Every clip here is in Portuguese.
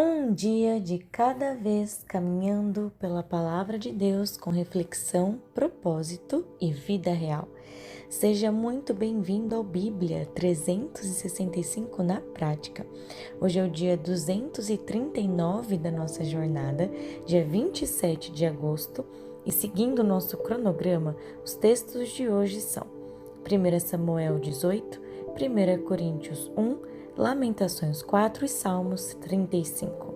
Um dia de cada vez caminhando pela palavra de Deus com reflexão, propósito e vida real. Seja muito bem-vindo ao Bíblia 365 na prática. Hoje é o dia 239 da nossa jornada, dia 27 de agosto, e seguindo o nosso cronograma, os textos de hoje são 1 Samuel 18, 1 Coríntios 1, Lamentações 4 e Salmos 35.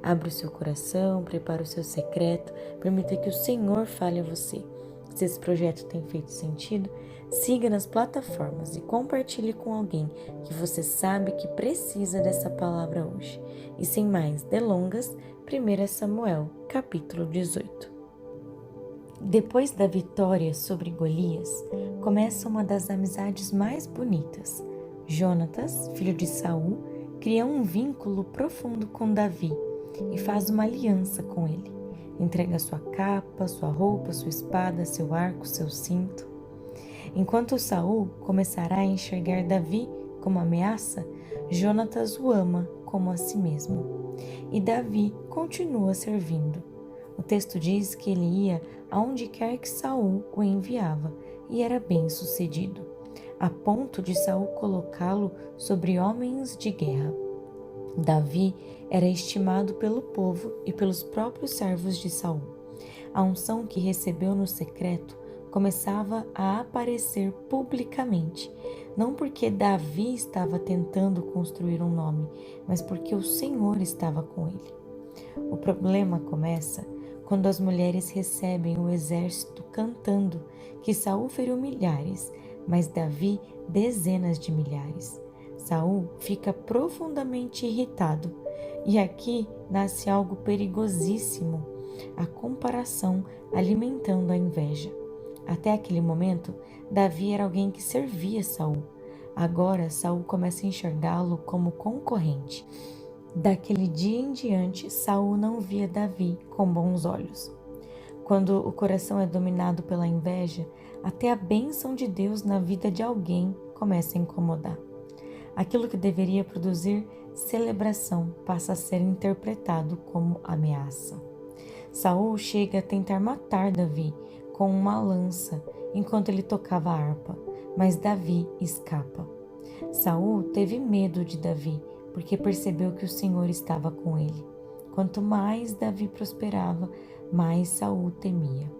Abra o seu coração, prepare o seu secreto, permita que o Senhor fale a você. Se esse projeto tem feito sentido, siga nas plataformas e compartilhe com alguém que você sabe que precisa dessa palavra hoje. E sem mais delongas, 1 Samuel, capítulo 18. Depois da vitória sobre Golias, começa uma das amizades mais bonitas. Jonatas, filho de Saul, cria um vínculo profundo com Davi e faz uma aliança com ele. Entrega sua capa, sua roupa, sua espada, seu arco, seu cinto. Enquanto Saul começará a enxergar Davi como ameaça, Jonatas o ama como a si mesmo. E Davi continua servindo. O texto diz que ele ia aonde quer que Saul o enviava e era bem-sucedido, a ponto de Saul colocá-lo sobre homens de guerra. Davi era estimado pelo povo e pelos próprios servos de Saul. A unção que recebeu no secreto começava a aparecer publicamente, não porque Davi estava tentando construir um nome, mas porque o Senhor estava com ele. O problema começa quando as mulheres recebem o exército cantando que Saul feriu milhares, mas Davi dezenas de milhares. Saul fica profundamente irritado e aqui nasce algo perigosíssimo, a comparação alimentando a inveja. Até aquele momento, Davi era alguém que servia Saul. Agora Saul começa a enxergá-lo como concorrente. Daquele dia em diante, Saul não via Davi com bons olhos. Quando o coração é dominado pela inveja, até a bênção de Deus na vida de alguém começa a incomodar. Aquilo que deveria produzir celebração passa a ser interpretado como ameaça. Saul chega a tentar matar Davi com uma lança enquanto ele tocava a harpa, mas Davi escapa. Saul teve medo de Davi, porque percebeu que o Senhor estava com ele. Quanto mais Davi prosperava, mais Saul temia.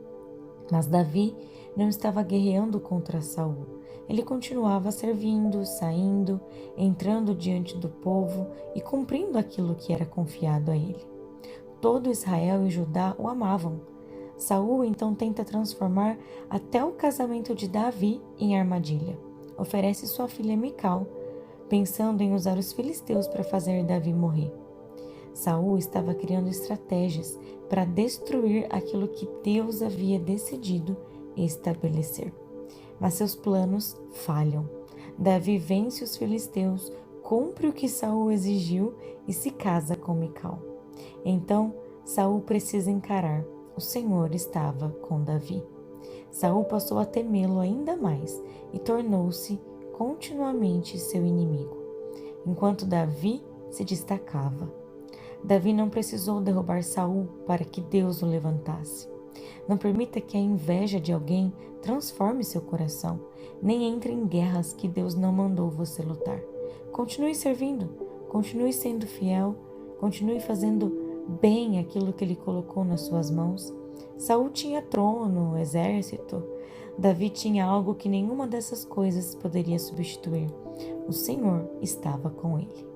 Mas Davi não estava guerreando contra Saul. Ele continuava servindo, saindo, entrando diante do povo e cumprindo aquilo que era confiado a ele. Todo Israel e Judá o amavam. Saul então tenta transformar até o casamento de Davi em armadilha. Oferece sua filha Mical, pensando em usar os filisteus para fazer Davi morrer. Saul estava criando estratégias para destruir aquilo que Deus havia decidido estabelecer. Mas seus planos falham. Davi vence os filisteus, cumpre o que Saul exigiu e se casa com Mical. Então, Saul precisa encarar: o Senhor estava com Davi. Saul passou a temê-lo ainda mais e tornou-se continuamente seu inimigo, enquanto Davi se destacava. Davi não precisou derrubar Saul para que Deus o levantasse. Não permita que a inveja de alguém transforme seu coração, nem entre em guerras que Deus não mandou você lutar. Continue servindo, continue sendo fiel, continue fazendo bem aquilo que Ele colocou nas suas mãos. Saul tinha trono, exército. Davi tinha algo que nenhuma dessas coisas poderia substituir. O Senhor estava com ele.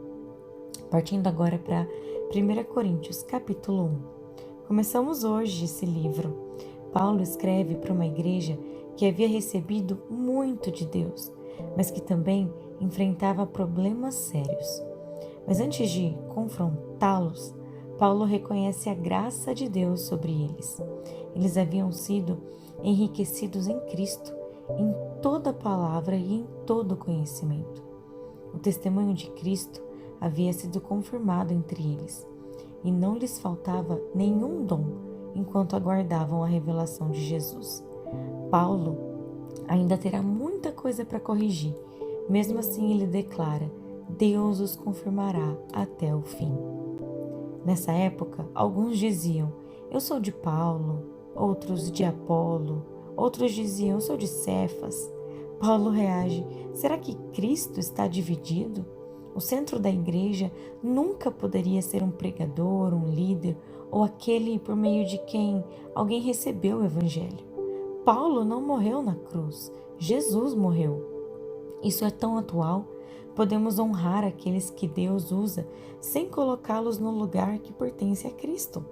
Partindo agora para 1 Coríntios, capítulo 1. Começamos hoje esse livro. Paulo escreve para uma igreja que havia recebido muito de Deus, mas que também enfrentava problemas sérios. Mas antes de confrontá-los, Paulo reconhece a graça de Deus sobre eles. Eles haviam sido enriquecidos em Cristo, em toda palavra e em todo conhecimento. O testemunho de Cristo havia sido confirmado entre eles, e não lhes faltava nenhum dom enquanto aguardavam a revelação de Jesus. Paulo ainda terá muita coisa para corrigir. Mesmo assim, ele declara: Deus os confirmará até o fim. Nessa época, alguns diziam: eu sou de Paulo, outros de Apolo, outros diziam: eu sou de Cefas. Paulo reage: será que Cristo está dividido? O centro da igreja nunca poderia ser um pregador, um líder ou aquele por meio de quem alguém recebeu o evangelho. Paulo não morreu na cruz, Jesus morreu. Isso é tão atual. Podemos honrar aqueles que Deus usa sem colocá-los no lugar que pertence a Cristo.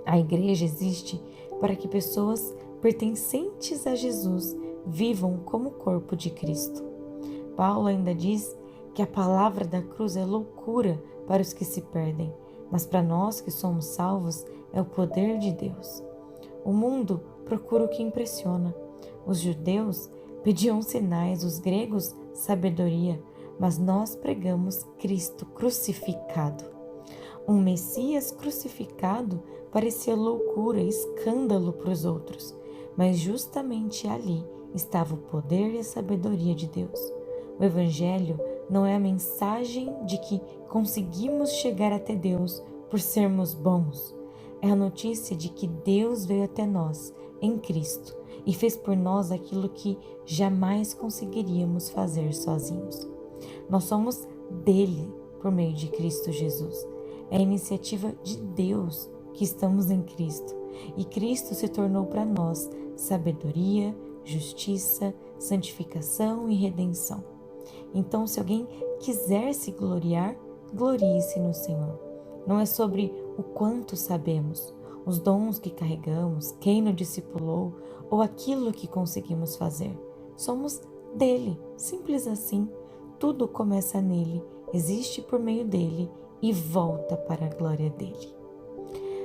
A igreja existe para que pessoas pertencentes a Jesus vivam como o corpo de Cristo. Paulo ainda diz que a palavra da cruz é loucura para os que se perdem, mas para nós que somos salvos é o poder de Deus. O mundo procura o que impressiona. Os judeus pediam sinais, os gregos sabedoria, mas nós pregamos Cristo crucificado. Um Messias crucificado parecia loucura, escândalo para os outros, mas justamente ali estava o poder e a sabedoria de Deus. O Evangelho não é a mensagem de que conseguimos chegar até Deus por sermos bons. É a notícia de que Deus veio até nós, em Cristo, e fez por nós aquilo que jamais conseguiríamos fazer sozinhos. Nós somos dele por meio de Cristo Jesus. É a iniciativa de Deus que estamos em Cristo. E Cristo se tornou para nós sabedoria, justiça, santificação e redenção. Então, se alguém quiser se gloriar, glorie-se no Senhor. Não é sobre o quanto sabemos, os dons que carregamos, quem nos discipulou ou aquilo que conseguimos fazer. Somos dele, simples assim. Tudo começa nele, existe por meio dele e volta para a glória dele.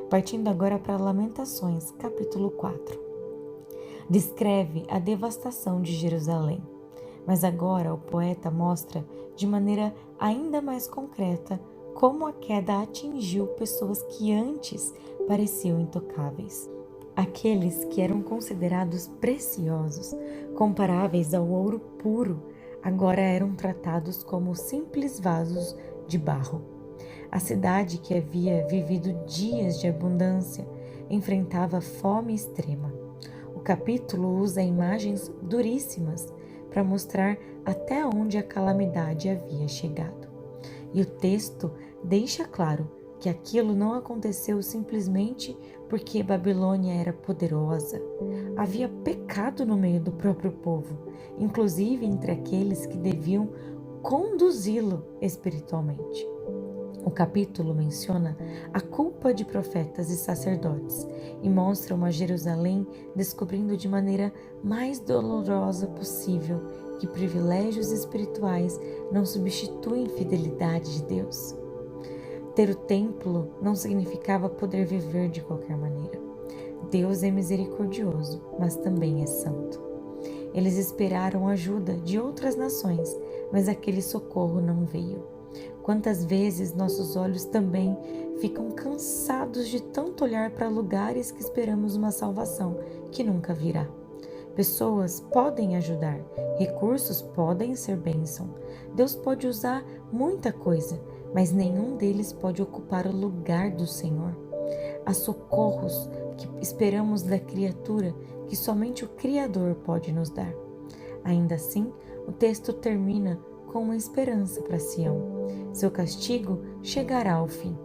Partindo agora para Lamentações, capítulo 4. Descreve a devastação de Jerusalém, mas agora o poeta mostra de maneira ainda mais concreta como a queda atingiu pessoas que antes pareciam intocáveis. Aqueles que eram considerados preciosos, comparáveis ao ouro puro, agora eram tratados como simples vasos de barro. A cidade que havia vivido dias de abundância enfrentava fome extrema. O capítulo usa imagens duríssimas para mostrar até onde a calamidade havia chegado. E o texto deixa claro que aquilo não aconteceu simplesmente porque Babilônia era poderosa. Havia pecado no meio do próprio povo, inclusive entre aqueles que deviam conduzi-lo espiritualmente. O capítulo menciona a culpa de profetas e sacerdotes e mostra uma Jerusalém descobrindo de maneira mais dolorosa possível que privilégios espirituais não substituem fidelidade de Deus. Ter o templo não significava poder viver de qualquer maneira. Deus é misericordioso, mas também é santo. Eles esperaram ajuda de outras nações, mas aquele socorro não veio. Quantas vezes nossos olhos também ficam cansados de tanto olhar para lugares que esperamos uma salvação que nunca virá. Pessoas podem ajudar, recursos podem ser bênção. Deus pode usar muita coisa, mas nenhum deles pode ocupar o lugar do Senhor. Há socorros que esperamos da criatura que somente o Criador pode nos dar. Ainda assim, o texto termina com uma esperança para Sião. Seu castigo chegará ao fim.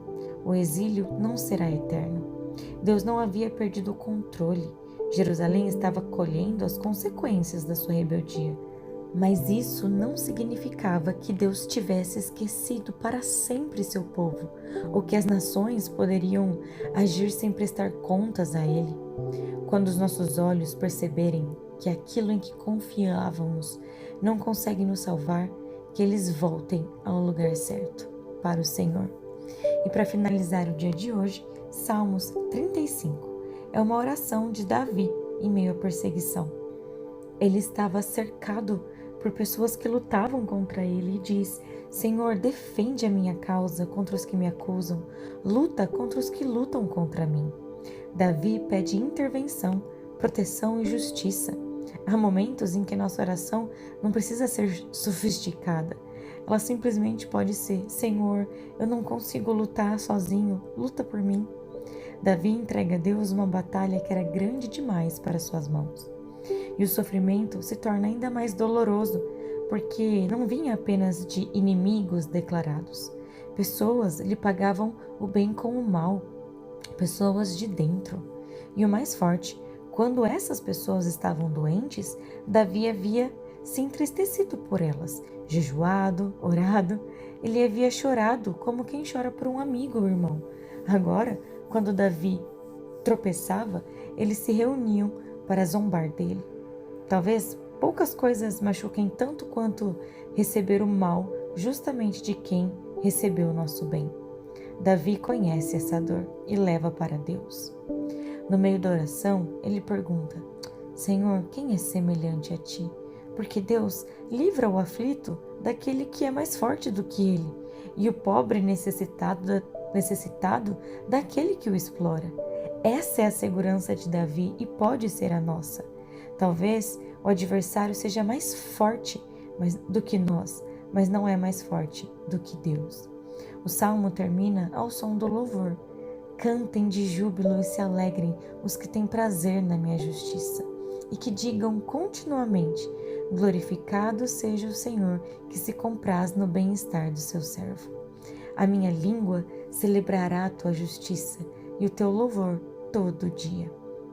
O exílio não será eterno. Deus não havia perdido o controle. Jerusalém estava colhendo as consequências da sua rebeldia. Mas isso não significava que Deus tivesse esquecido para sempre seu povo, ou que as nações poderiam agir sem prestar contas a Ele. Quando os nossos olhos perceberem que aquilo em que confiávamos não consegue nos salvar, que eles voltem ao lugar certo, para o Senhor. E para finalizar o dia de hoje, Salmos 35. É uma oração de Davi em meio à perseguição. Ele estava cercado por pessoas que lutavam contra ele e diz: Senhor, defende a minha causa contra os que me acusam, luta contra os que lutam contra mim. Davi pede intervenção, proteção e justiça. Há momentos em que nossa oração não precisa ser sofisticada. Ela simplesmente pode ser: Senhor, eu não consigo lutar sozinho, luta por mim. Davi entrega a Deus uma batalha que era grande demais para suas mãos. E o sofrimento se torna ainda mais doloroso, porque não vinha apenas de inimigos declarados. Pessoas lhe pagavam o bem com o mal, pessoas de dentro. E o mais forte, quando essas pessoas estavam doentes, Davi havia se entristecido por elas, jejuado, orado, ele havia chorado como quem chora por um amigo ou irmão. Agora, quando Davi tropeçava, eles se reuniam para zombar dele. Talvez poucas coisas machuquem tanto quanto receber o mal justamente de quem recebeu o nosso bem. Davi conhece essa dor e leva para Deus. No meio da oração, ele pergunta: Senhor, quem é semelhante a ti? Porque Deus livra o aflito daquele que é mais forte do que ele, e o pobre necessitado daquele que o explora. Essa é a segurança de Davi e pode ser a nossa. Talvez o adversário seja mais forte do que nós, mas não é mais forte do que Deus. O salmo termina ao som do louvor. Cantem de júbilo e se alegrem os que têm prazer na minha justiça, e que digam continuamente: glorificado seja o Senhor, que se compraz no bem-estar do seu servo. A minha língua celebrará a tua justiça e o teu louvor todo dia.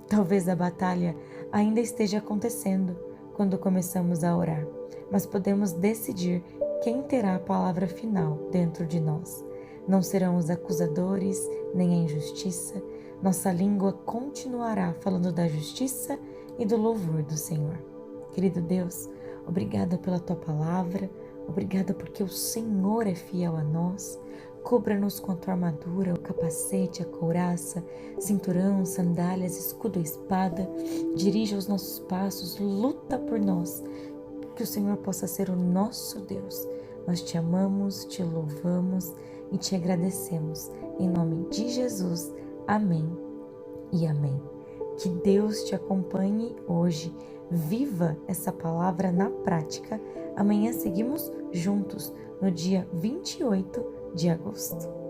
Talvez a batalha ainda esteja acontecendo quando começamos a orar, mas podemos decidir quem terá a palavra final dentro de nós. Não serão os acusadores, nem a injustiça. Nossa língua continuará falando da justiça e do louvor do Senhor. Querido Deus, obrigada pela tua palavra, obrigada porque o Senhor é fiel a nós. Cubra-nos com a tua armadura, o capacete, a couraça, cinturão, sandálias, escudo e espada. Dirija os nossos passos, luta por nós. Que o Senhor possa ser o nosso Deus. Nós te amamos, te louvamos e te agradecemos. Em nome de Jesus, amém e amém. Que Deus te acompanhe hoje. Viva essa palavra na prática. Amanhã seguimos juntos, no dia 28 de agosto.